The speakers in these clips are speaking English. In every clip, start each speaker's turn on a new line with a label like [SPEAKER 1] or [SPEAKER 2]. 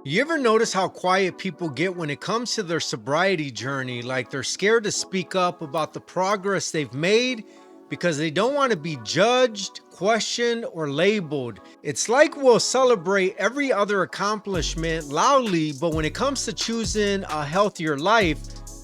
[SPEAKER 1] You ever notice how quiet people get when it comes to their sobriety journey? Like they're scared to speak up about the progress they've made because they don't want to be judged, questioned, or labeled. It's like we'll celebrate every other accomplishment loudly, but when it comes to choosing a healthier life,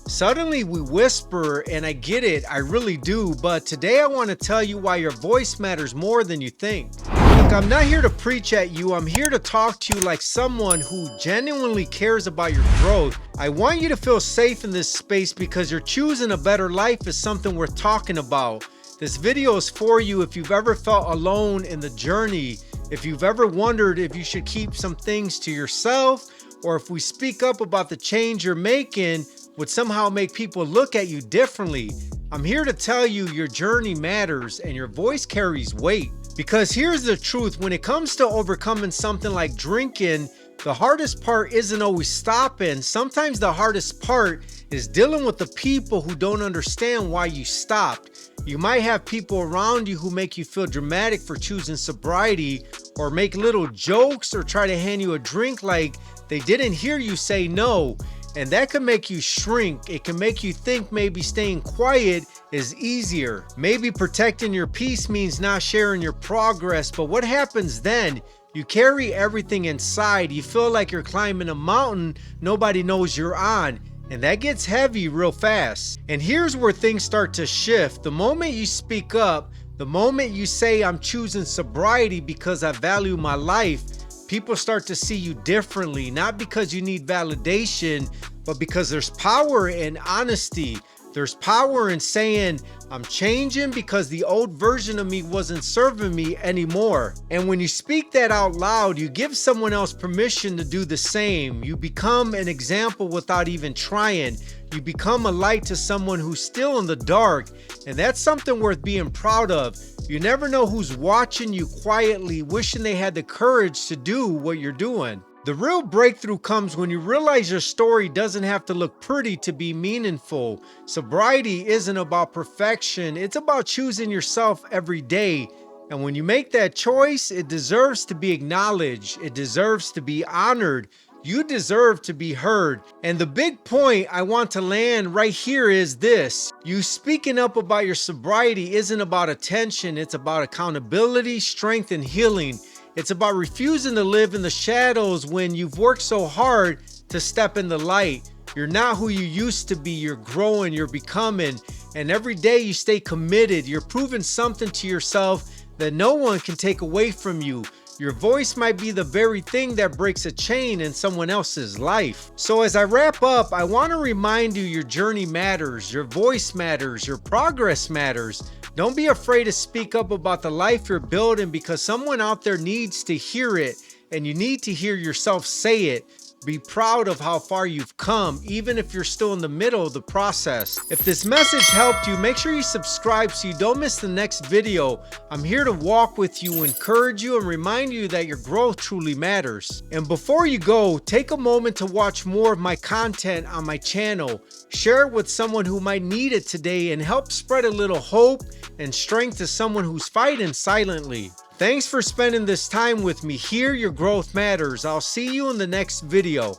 [SPEAKER 1] suddenly we whisper, and I get it, I really do. But today I want to tell you why your voice matters more than you think. Look, I'm not here to preach at you. I'm here to talk to you like someone who genuinely cares about your growth. I want you to feel safe in this space because you're choosing a better life is something worth talking about. This video is for you if you've ever felt alone in the journey, if you've ever wondered if you should keep some things to yourself, or if we speak up about the change you're making would somehow make people look at you differently. I'm here to tell you your journey matters and your voice carries weight. Because here's the truth, when it comes to overcoming something like drinking, the hardest part isn't always stopping. Sometimes the hardest part is dealing with the people who don't understand why you stopped. You might have people around you who make you feel dramatic for choosing sobriety, or make little jokes or try to hand you a drink like they didn't hear you say no. And that can make you shrink. It can make you think maybe staying quiet is easier. Maybe protecting your peace means not sharing your progress. But what happens then? You carry everything inside. You feel like you're climbing a mountain nobody knows you're on. And that gets heavy real fast. And here's where things start to shift. The moment you speak up, the moment you say, I'm choosing sobriety because I value my life, people start to see you differently, not because you need validation, but because there's power in honesty. There's power in saying, I'm changing because the old version of me wasn't serving me anymore. And when you speak that out loud, you give someone else permission to do the same. You become an example without even trying. You become a light to someone who's still in the dark. And that's something worth being proud of. You never know who's watching you quietly, wishing they had the courage to do what you're doing. The real breakthrough comes when you realize your story doesn't have to look pretty to be meaningful. Sobriety isn't about perfection. It's about choosing yourself every day. And when you make that choice, it deserves to be acknowledged. It deserves to be honored. You deserve to be heard. And the big point I want to land right here is this. You speaking up about your sobriety isn't about attention. It's about accountability, strength, and healing. It's about refusing to live in the shadows when you've worked so hard to step in the light. You're not who you used to be. You're growing, you're becoming. And every day you stay committed. You're proving something to yourself that no one can take away from you. Your voice might be the very thing that breaks a chain in someone else's life. So as I wrap up, I want to remind you your journey matters, your voice matters, your progress matters. Don't be afraid to speak up about the life you're building because someone out there needs to hear it, and you need to hear yourself say it. Be proud of how far you've come, even if you're still in the middle of the process. If this message helped you, make sure you subscribe so you don't miss the next video. I'm here to walk with you, encourage you, and remind you that your growth truly matters. And before you go, take a moment to watch more of my content on my channel. Share it with someone who might need it today and help spread a little hope and strength to someone who's fighting silently. Thanks for spending this time with me here. Your growth matters. I'll see you in the next video.